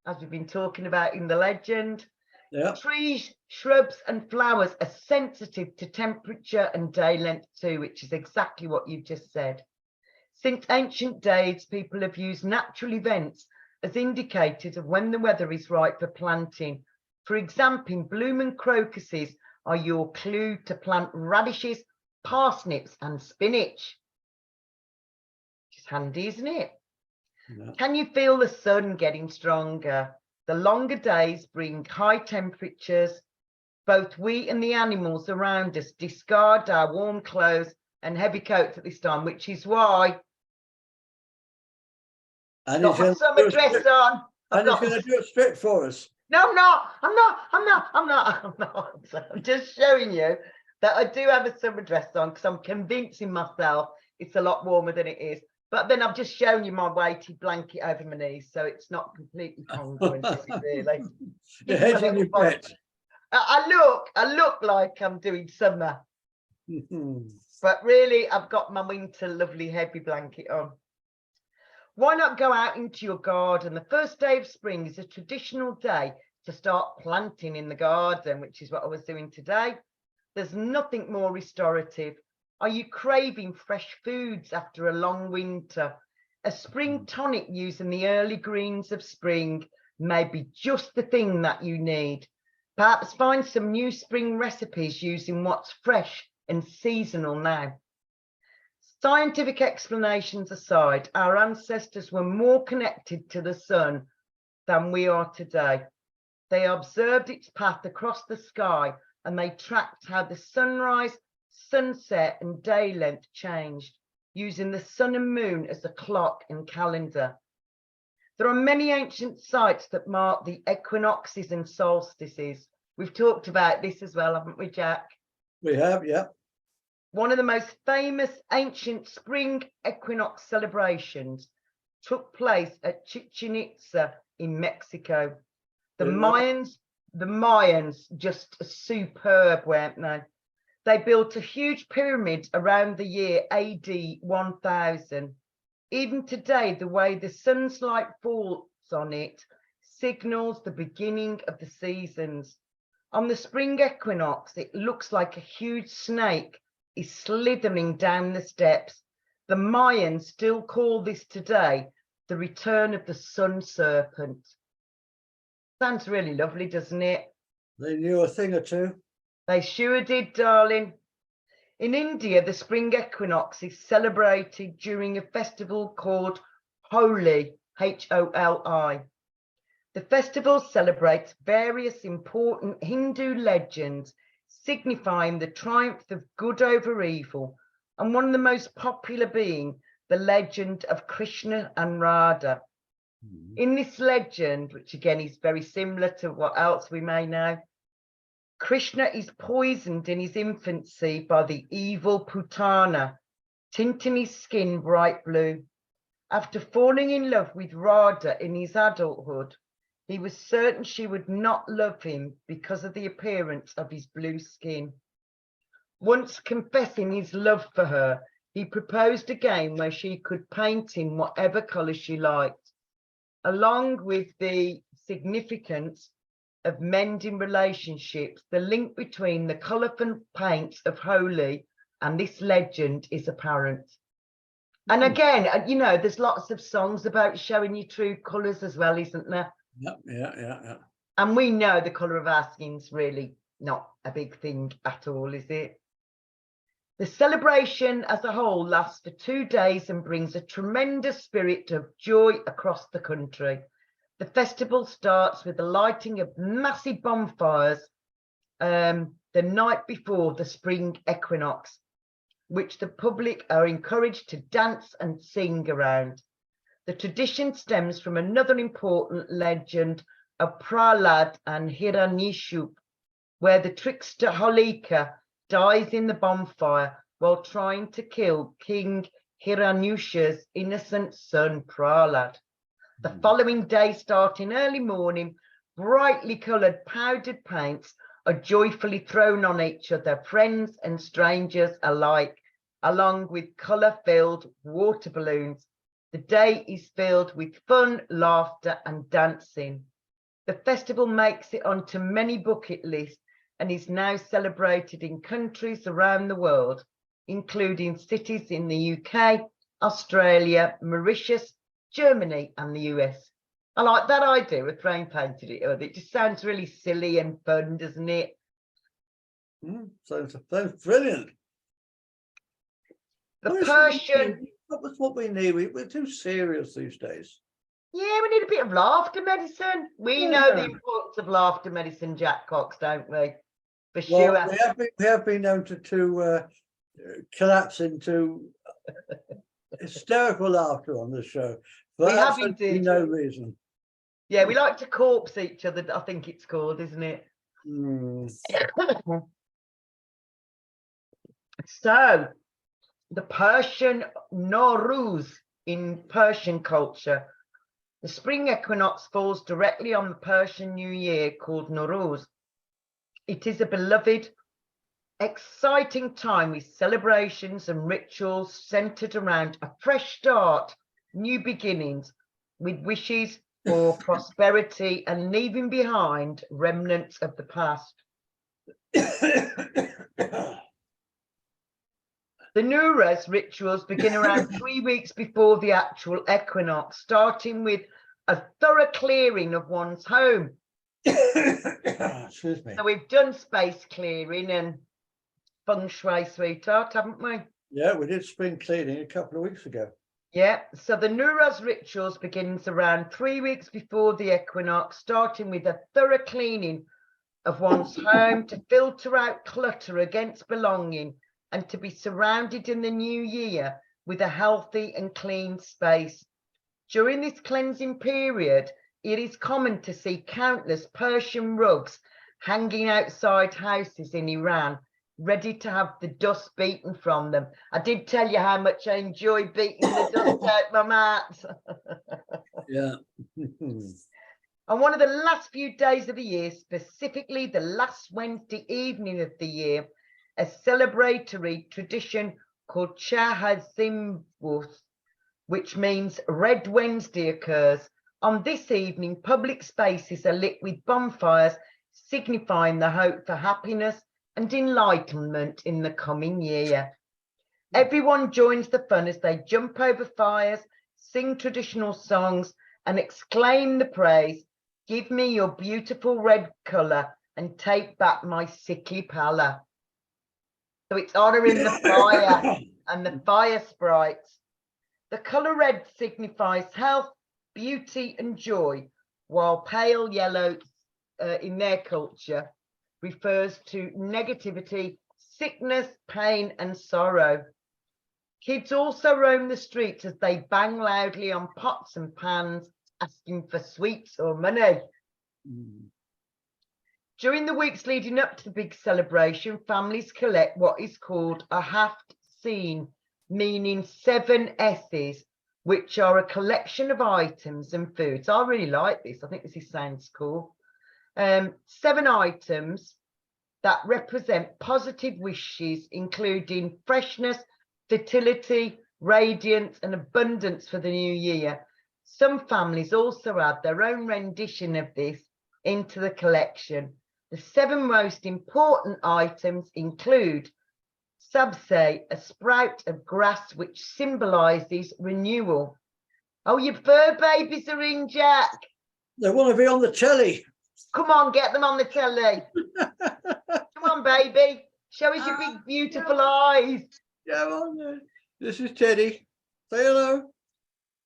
B: as we've been talking about in the legend. Yeah. Trees, shrubs and flowers are sensitive to temperature and day length too, which is exactly what you've just said. Since ancient days, people have used natural events as indicators of when the weather is right for planting. For example, blooming crocuses are your clue to plant radishes, parsnips and spinach. It's handy, isn't it? Yeah. Can you feel the sun getting stronger? The longer days bring high temperatures. Both we and the animals around us discard our warm clothes and heavy coats at this time, which is why I've got my summer dress on.
A: And he's going to do a strip for us.
B: No, I'm not. I'm just showing you that I do have a summer dress on, because I'm convincing myself it's a lot warmer than it is. But then I've just shown you my weighted blanket over my knees, so it's not completely congruent, is it, really?
A: You're hedging your bet.
B: I look like I'm doing summer. But really, I've got my winter lovely heavy blanket on. Why not go out into your garden? The first day of spring is a traditional day to start planting in the garden, which is what I was doing today. There's nothing more restorative. Are you craving fresh foods after a long winter? A spring tonic using the early greens of spring may be just the thing that you need. Perhaps find some new spring recipes using what's fresh and seasonal now. Scientific explanations aside, our ancestors were more connected to the sun than we are today. They observed its path across the sky, and they tracked how the sunrise, sunset, and day length changed, using the sun and moon as a clock and calendar. There are many ancient sites that mark the equinoxes and solstices. We've talked about this as well, haven't we, Jack?
A: We have, yeah.
B: One of the most famous ancient spring equinox celebrations took place at Chichen Itza in Mexico. The Mayans just superb, weren't they? They built a huge pyramid around the year AD 1000. Even today, the way the sun's light falls on it signals the beginning of the seasons. On the spring equinox, it looks like a huge snake is slithering down the steps. The Mayans still call this today the return of the sun serpent. Sounds really lovely, doesn't it?
A: They knew a thing or two.
B: They sure did, darling. In India, the spring equinox is celebrated during a festival called Holi, H-O-L-I. The festival celebrates various important Hindu legends signifying the triumph of good over evil, and one of the most popular being the legend of Krishna and Radha. In this legend, which again is very similar to what else we may know, Krishna is poisoned in his infancy by the evil Putana, tinting his skin bright blue. After falling in love with Radha in his adulthood, he was certain she would not love him because of the appearance of his blue skin. Once confessing his love for her, he proposed a game where she could paint him whatever colour she liked. Along with the significance of mending relationships, the link between the colourful paints of Holi and this legend is apparent. And again, you know, there's lots of songs about showing your true colours as well, isn't there?
A: Yeah.
B: And we know the colour of our skin's really not a big thing at all, is it? The celebration as a whole lasts for 2 days and brings a tremendous spirit of joy across the country. The festival starts with the lighting of massive bonfires the night before the spring equinox, which the public are encouraged to dance and sing around. The tradition stems from another important legend of Prahlad and Hiranyishu, where the trickster Holika dies in the bonfire while trying to kill King Hiranyusha's innocent son Prahlad. The following day, starting early morning, brightly coloured powdered paints are joyfully thrown on each other, friends and strangers alike, along with colour-filled water balloons. The day is filled with fun, laughter and dancing. The festival makes it onto many bucket lists and is now celebrated in countries around the world, including cities in the UK, Australia, Mauritius, Germany and the US. I like that idea of throwing painted it on. It just sounds really silly and fun, doesn't it?
A: Sounds brilliant.
B: The Persian...
A: That's what we need. We're too serious these days.
B: Yeah, we need a bit of laughter medicine. We know the importance of laughter medicine, Jack Cox, don't we? For sure.
A: We have been known to collapse into hysterical laughter on this show. For
B: we have indeed.
A: No reason.
B: Yeah, we like to corpse each other, I think it's called, isn't it? So, the Persian Nowruz in Persian culture. The spring equinox falls directly on the Persian New Year called Nowruz. It is a beloved, exciting time with celebrations and rituals centered around a fresh start, new beginnings, with wishes for prosperity and leaving behind remnants of the past. The Nowruz rituals begin around 3 weeks before the actual equinox, starting with a thorough clearing of one's home.
A: Excuse me.
B: So we've done space clearing and feng shui, sweetheart, haven't we?
A: Yeah, we did spring cleaning a couple of weeks ago.
B: Yeah, so the Neuros rituals begins around 3 weeks before the equinox, starting with a thorough cleaning of one's home to filter out clutter against belonging and to be surrounded in the new year with a healthy and clean space. During this cleansing period, it is common to see countless Persian rugs hanging outside houses in Iran, ready to have the dust beaten from them. I did tell you how much I enjoy beating the dust out my mat.
A: Yeah.
B: On one of the last few days of the year, specifically the last Wednesday evening of the year, a celebratory tradition called Chahazimwus, which means Red Wednesday, occurs. On this evening, public spaces are lit with bonfires, signifying the hope for happiness and enlightenment in the coming year. Everyone joins the fun as they jump over fires, sing traditional songs, and exclaim the praise, "Give me your beautiful red colour and take back my sickly pallor." So it's honouring the fire and the fire sprites. The colour red signifies health, beauty, and joy, while pale yellow, in their culture, refers to negativity, sickness, pain, and sorrow. Kids also roam the streets as they bang loudly on pots and pans, asking for sweets or money. During the weeks leading up to the big celebration, families collect what is called a haft scene, meaning 7 S's, which are a collection of items and foods. I really like this. I think this sounds cool. 7 items that represent positive wishes, including freshness, fertility, radiance, and abundance for the new year. Some families also add their own rendition of this into the collection. The 7 most important items include sabse, a sprout of grass which symbolises renewal. Oh, your fur babies are in, Jack.
A: They want to be on the telly.
B: Come on, get them on the telly. Come on, baby. Show us your big, beautiful eyes.
A: Come on then. This is Teddy. Say hello.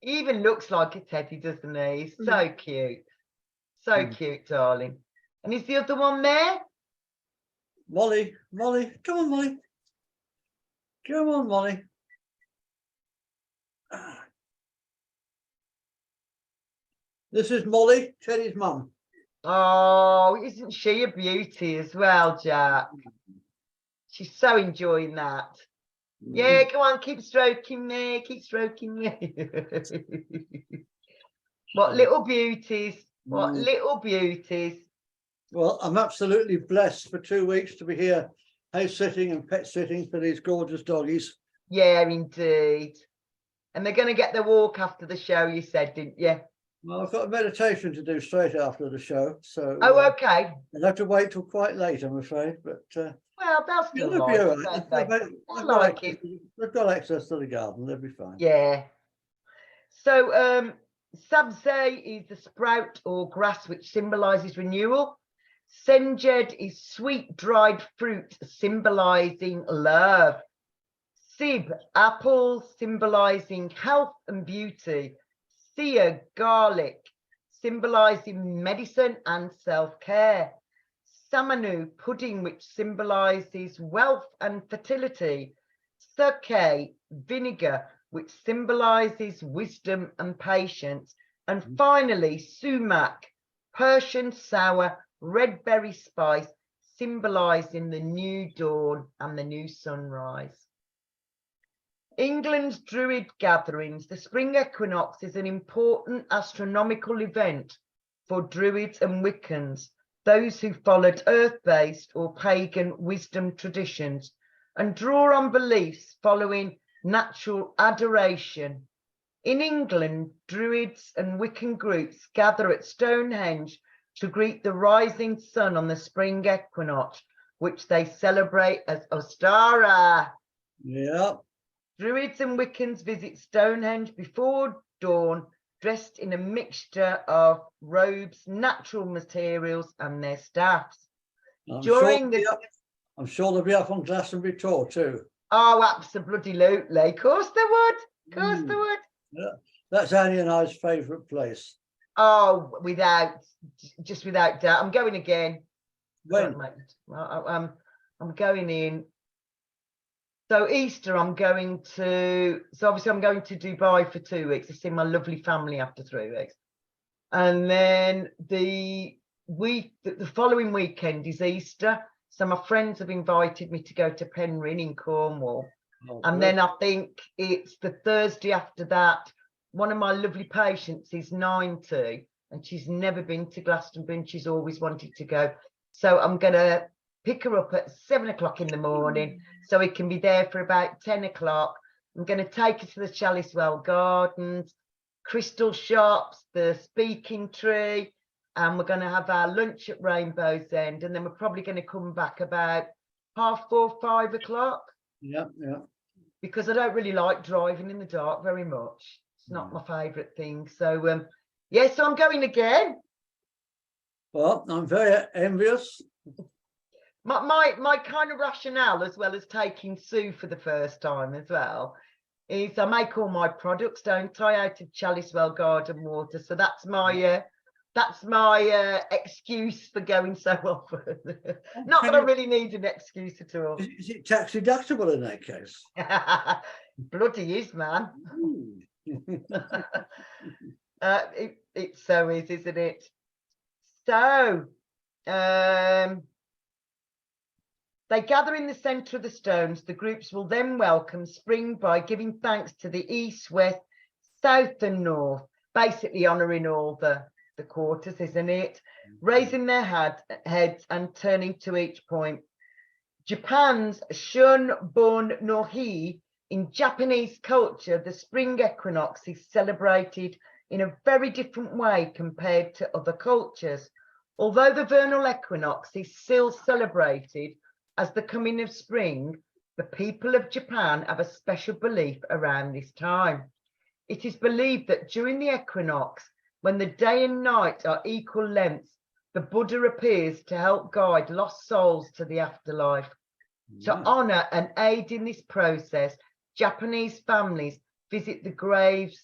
B: He even looks like a teddy, doesn't he? He's so cute. So cute, darling. And is the other one there?
A: Molly. Come on, Molly. Come on, Molly. This is Molly, Teddy's mum.
B: Oh, isn't she a beauty as well, Jack? She's so enjoying that. Yeah, go on, keep stroking me, keep stroking me. What little beauties, what little beauties.
A: Well, I'm absolutely blessed for 2 weeks to be here house sitting and pet sitting for these gorgeous doggies.
B: Yeah, indeed. And they're going to get their walk after the show, you said, didn't you?
A: Well, I've got a meditation to do straight after the show, so
B: Oh, okay.
A: I'll have to wait till quite late, I'm afraid. But
B: Well, they'll still
A: they'll
B: like
A: be
B: it,
A: all
B: won't
A: right.
B: they? They'll like it.
A: They've got access to the garden, they'll be fine.
B: Yeah. So sabze is the sprout or grass which symbolises renewal. Senjed is sweet dried fruit symbolising love. Sib, apple, symbolising health and beauty. Sia, garlic, symbolising medicine and self-care. Samanu, pudding, which symbolises wealth and fertility. Sake, vinegar, which symbolises wisdom and patience. And finally, sumac, Persian sour red berry spice, symbolising the new dawn and the new sunrise. England's Druid gatherings, the spring equinox is an important astronomical event for Druids and Wiccans, those who followed earth-based or pagan wisdom traditions and draw on beliefs following natural adoration. In England, Druids and Wiccan groups gather at Stonehenge to greet the rising sun on the spring equinox, which they celebrate as Ostara.
A: Yeah.
B: Druids and Wiccans visit Stonehenge before dawn, dressed in a mixture of robes, natural materials, and their staffs.
A: I'm sure they'll be up on Glastonbury tour too.
B: Oh, absolutely. Of course they would. Of course they would.
A: Yeah, that's Annie and I's favourite place.
B: Oh, just without doubt. I'm going again.
A: When?
B: I'm going in. So Easter, I'm going to. So obviously, I'm going to Dubai for 2 weeks to see my lovely family after 3 weeks, and then the following weekend is Easter. So my friends have invited me to go to Penryn in Cornwall, and then I think it's the Thursday after that. One of my lovely patients is 90, and she's never been to Glastonbury, and she's always wanted to go. So I'm going to pick her up at 7 o'clock in the morning, so we can be there for about 10 o'clock. I'm going to take her to the Chaliswell Gardens, Crystal Shops, the Speaking Tree, and we're going to have our lunch at Rainbow's End, and then we're probably going to come back about 4:30, 5 o'clock.
A: Yeah.
B: Because I don't really like driving in the dark very much. It's not my favourite thing. So, yeah, so I'm going again.
A: Well, I'm very envious.
B: My kind of rationale, as well as taking Sue for the first time as well, is I make all my products, don't I, out of Chaliswell garden water. So that's my excuse for going so often. Not that I really need an excuse at all.
A: Is it tax deductible in that case?
B: Bloody is, man. It so is, isn't it? So they gather in the centre of the stones. The groups will then welcome spring by giving thanks to the east, west, south and north, basically honouring all the quarters, isn't it? Raising their heads and turning to each point. Japan's Shun Bun no Hi. In Japanese culture, the spring equinox is celebrated in a very different way compared to other cultures. Although the vernal equinox is still celebrated as the coming of spring, the people of Japan have a special belief around this time. It is believed that during the equinox, when the day and night are equal lengths, the Buddha appears to help guide lost souls to the afterlife. To honour and aid in this process, Japanese families visit the graves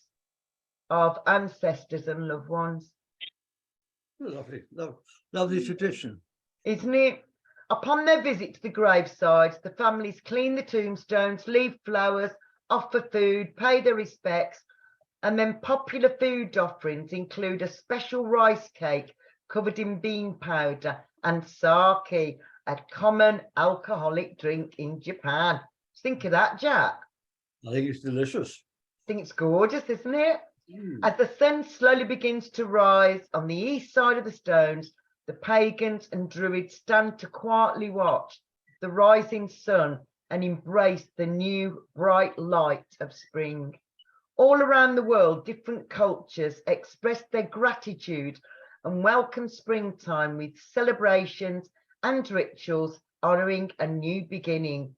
B: of ancestors and loved ones.
A: Lovely tradition.
B: Isn't it? Upon their visit to the gravesides, the families clean the tombstones, leave flowers, offer food, pay their respects, and then popular food offerings include a special rice cake covered in bean powder and sake, a common alcoholic drink in Japan. Think of that, Jack.
A: I think it's delicious.
B: I think it's gorgeous, isn't it? As the sun slowly begins to rise on the east side of the stones, the pagans and druids stand to quietly watch the rising sun and embrace the new bright light of spring. All around the world, different cultures express their gratitude and welcome springtime with celebrations and rituals honouring a new beginning.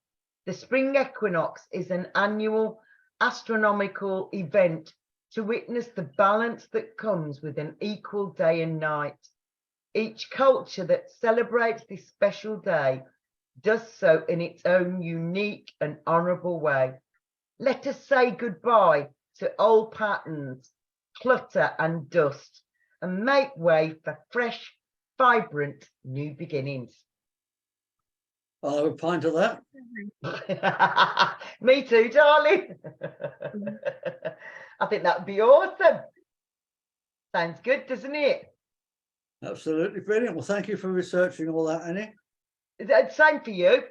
B: The spring equinox is an annual astronomical event to witness the balance that comes with an equal day and night. Each culture that celebrates this special day does so in its own unique and honourable way. Let us say goodbye to old patterns, clutter and dust, and make way for fresh, vibrant new beginnings.
A: I'll have a pint of that.
B: Me too, darling. I think that would be awesome. Sounds good, doesn't it?
A: Absolutely brilliant. Well, thank you for researching all that, Annie.
B: Same for you.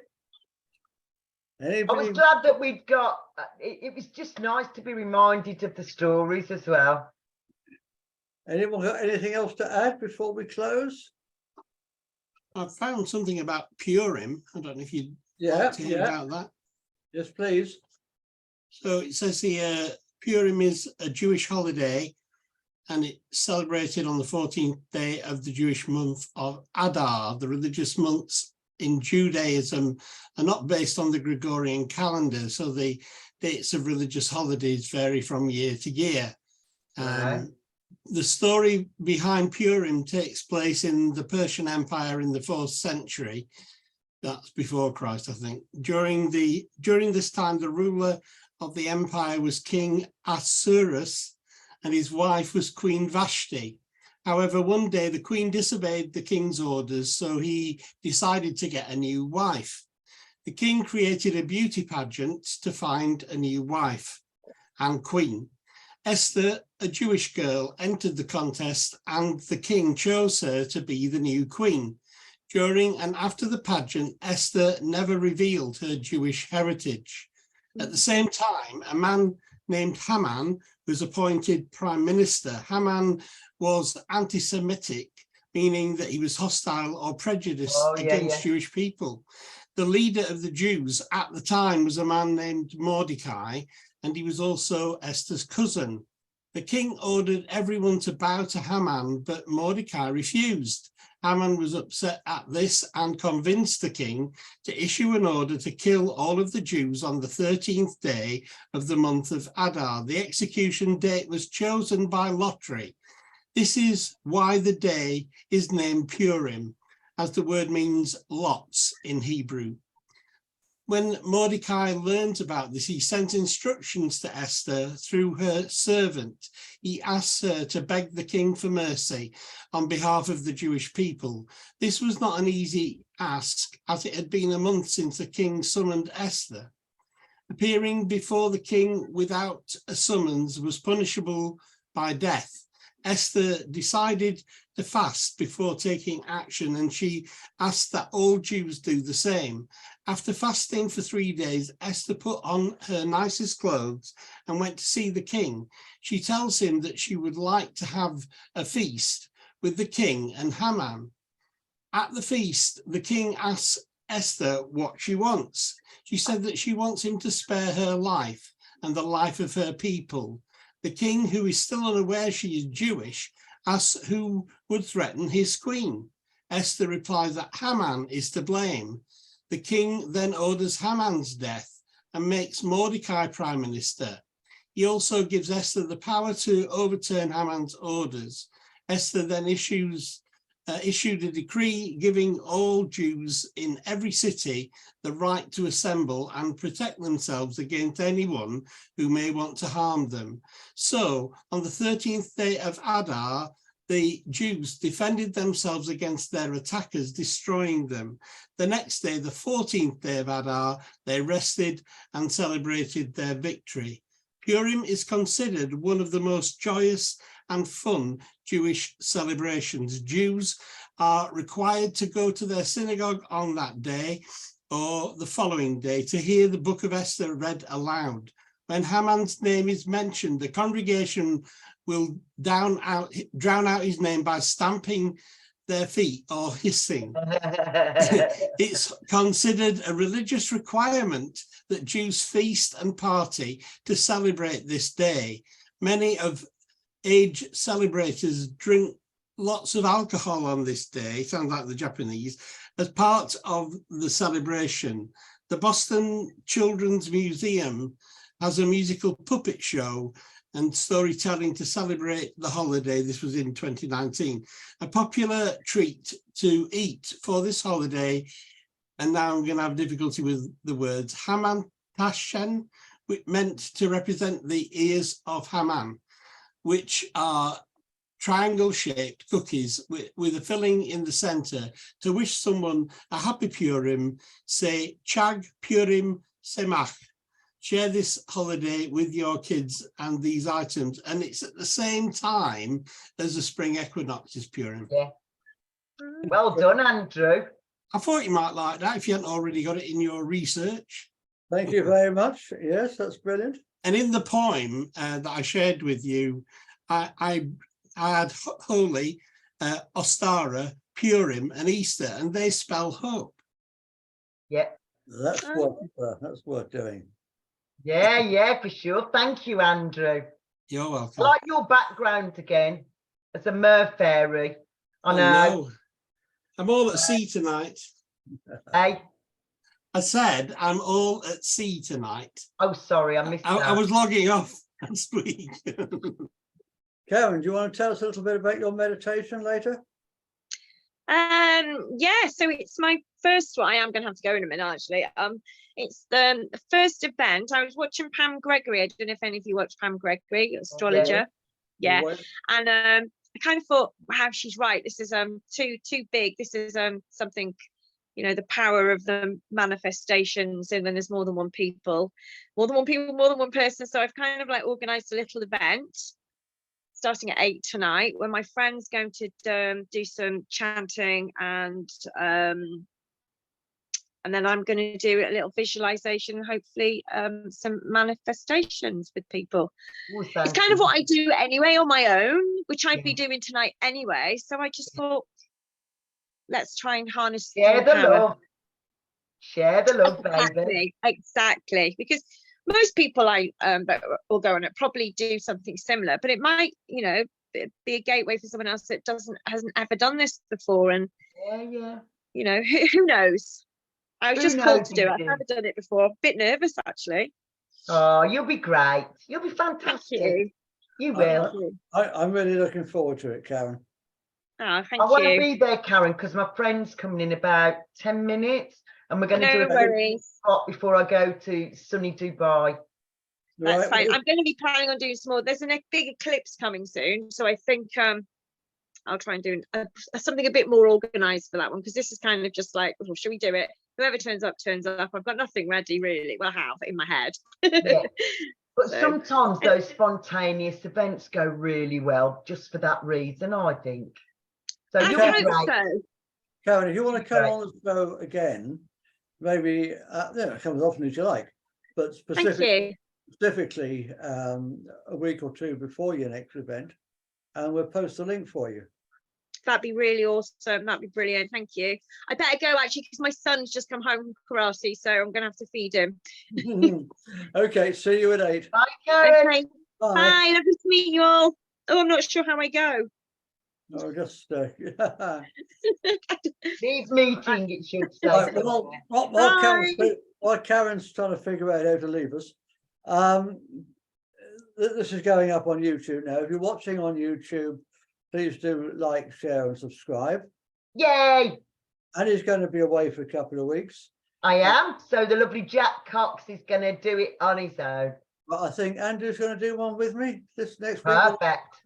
A: Anybody...
B: I was glad that we'd got, it was just nice to be reminded of the stories as well.
A: Anyone got anything else to add before we close?
D: I found something about Purim. I don't know if you'd like to hear about that.
A: Yes, please.
D: So it says here, Purim is a Jewish holiday and it's celebrated on the 14th day of the Jewish month of Adar. The religious months in Judaism are not based on the Gregorian calendar, so the dates of religious holidays vary from year to year. The story behind Purim takes place in the Persian Empire in the 4th century. That's before Christ, I think. During this time, the ruler of the empire was King Ahasuerus, and his wife was Queen Vashti. However, one day the queen disobeyed the king's orders, so he decided to get a new wife. The king created a beauty pageant to find a new wife and queen. Esther, a Jewish girl, entered the contest, and the king chose her to be the new queen. During and after the pageant, Esther never revealed her Jewish heritage. At the same time, a man named Haman was appointed prime minister. Haman was anti-Semitic, meaning that he was hostile or prejudiced against Jewish people. The leader of the Jews at the time was a man named Mordecai, and he was also Esther's cousin. The king ordered everyone to bow to Haman, but Mordecai refused. Haman was upset at this and convinced the king to issue an order to kill all of the Jews on the 13th day of the month of Adar. The execution date was chosen by lottery. This is why the day is named Purim, as the word means lots in Hebrew. When Mordecai learned about this, he sent instructions to Esther through her servant. He asked her to beg the king for mercy on behalf of the Jewish people. This was not an easy ask, as it had been a month since the king summoned Esther. Appearing before the king without a summons was punishable by death. Esther decided to fast before taking action, and she asked that all Jews do the same. After fasting for 3 days, Esther put on her nicest clothes and went to see the king. She tells him that she would like to have a feast with the king and Haman. At the feast, the king asks Esther what she wants. She said that she wants him to spare her life and the life of her people. The king, who is still unaware she is Jewish, asks who would threaten his queen. Esther replies that Haman is to blame. The king then orders Haman's death and makes Mordecai prime minister. He also gives Esther the power to overturn Haman's orders. Esther then issued a decree giving all Jews in every city the right to assemble and protect themselves against anyone who may want to harm them. So on the 13th day of Adar, the Jews defended themselves against their attackers, destroying them. The next day, the 14th day of Adar, they rested and celebrated their victory. Purim is considered one of the most joyous and fun Jewish celebrations. Jews are required to go to their synagogue on that day or the following day to hear the book of Esther read aloud. When Haman's name is mentioned, the congregation will drown out his name by stamping their feet or hissing. It's considered a religious requirement that Jews feast and party to celebrate this day. Many of age celebrators drink lots of alcohol on this day, sounds like the Japanese, as part of the celebration. The Boston Children's Museum has a musical puppet show and storytelling to celebrate the holiday. This was in 2019. A popular treat to eat for this holiday, and now I'm going to have difficulty with the words, Haman Tashen, meant to represent the ears of Haman, which are triangle-shaped cookies with a filling in the center. To wish someone a happy Purim, say Chag Purim Semach. Share this holiday with your kids and these items, and it's at the same time as the spring equinox is Purim.
B: Yeah. Well done, Andrew.
D: I thought you might like that if you hadn't already got it in your research.
A: Thank you very much. Yes, that's brilliant.
D: And in the poem that I shared with you, I had Holy, Ostara, Purim, and Easter, and they spell hope.
B: Yeah.
A: That's worth doing.
B: Yeah, for sure. Thank you, Andrew.
D: You're welcome.
B: I like your background again as a mer fairy. I know.
D: No. I'm all at sea tonight.
B: Hey.
D: I said I'm all at sea tonight.
B: Oh, sorry, I missed that.
D: I was logging off last week.
A: Karen, do you want to tell us a little bit about your meditation later?
C: Yeah, so it's my first one. I am gonna have to go in a minute actually. It's the first event. I was watching Pam Gregory. I don't know if any of you watch Pam Gregory, astrologer. Yeah. And I kind of thought, wow, she's right. This is too big. This is something, you know, the power of the manifestations, and then there's more than one people, more than one person. So I've kind of like organized a little event starting at 8 tonight, where my friend's going to do some chanting, and then I'm going to do a little visualization, hopefully some manifestations with people. It's kind of what I do anyway on my own, which I'd be doing tonight anyway. So I just thought, let's try and harness
B: Share the
C: power.
B: love. Share the love, baby.
C: Exactly. Because most people that will go on it probably do something similar, but it might, you know, be a gateway for someone else that hasn't ever done this before. And you know, who knows? I was just called to do it. I've never done it before. A bit nervous actually.
B: Oh, you'll be great. You'll be fantastic. You will.
A: I'm really looking forward to it, Karen.
C: Oh, thank you.
B: I want to be there, Karen, because my friend's coming in about 10 minutes, and we're going to do a spot before I go to sunny Dubai.
C: That's fine. I'm going to be planning on doing some more. There's a big eclipse coming soon, so I think I'll try and do something a bit more organized for that one, because this is kind of just like, well, should we do it? Whoever turns up, turns up. I've got nothing ready really. Well, I have in my head.
B: Yeah. But sometimes those spontaneous events go really well just for that reason, I think. So
C: I hope so.
A: Karen, if you want to come on the show again, maybe come as often as you like, but specifically a week or two before your next event, and we'll post a link for you.
C: That'd be really awesome. That'd be brilliant. Thank you. I better go actually, because my son's just come home from karate, so I'm gonna have to feed him.
A: Okay, see you at 8.
B: Bye, Karen.
C: Okay. Bye. Lovely to meet you all. Oh, I'm not sure how I go.
A: No, just
B: Leave meeting, it should say.
A: Right, while Karen's trying to figure out how to leave us, this is going up on YouTube now. If you're watching on YouTube, please do like, share, and subscribe.
B: Yay!
A: And he's going to be away for a couple of weeks.
B: I am. So the lovely Jack Cox is going to do it on his own.
A: But I think Andrew's going to do one with me this next week.
B: Perfect.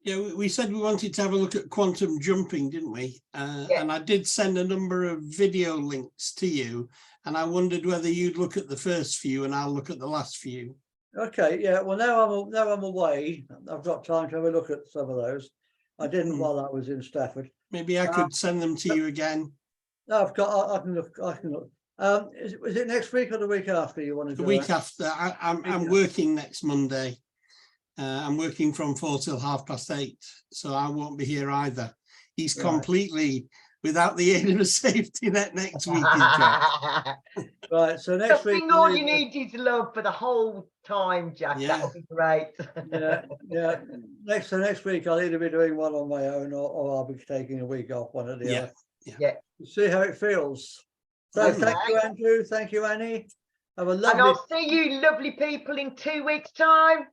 D: Yeah, we said we wanted to have a look at quantum jumping, didn't we? And I did send a number of video links to you, and I wondered whether you'd look at the first few and I'll look at the last few.
A: Okay, yeah. Well, now I'm away. I've got time to have a look at some of those. I didn't while I was in Stafford.
D: Maybe I could send them to you again.
A: No, I can look. Is it next week or the week after you want to do it?
D: The week after. I'm working next Monday. I'm working from 4 till 8:30, so I won't be here either. He's completely without the aid of a safety net next week.
A: Right, so next week
B: all you need is love for the whole time, Jack.
D: Yeah.
B: That'll be great.
A: yeah. Next week I'll either be doing one on my own or I'll be taking a week off, one or the other.
B: Yeah.
A: See how it feels. So thank you, Andrew. Thank you, Annie. Have a lovely.
B: And I'll see you lovely people in 2 weeks' time.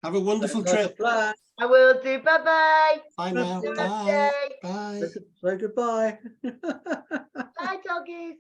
D: Have a wonderful trip.
B: I will do. Bye-bye.
D: Bye now. Bye. Bye.
A: Say goodbye.
B: Bye, doggies.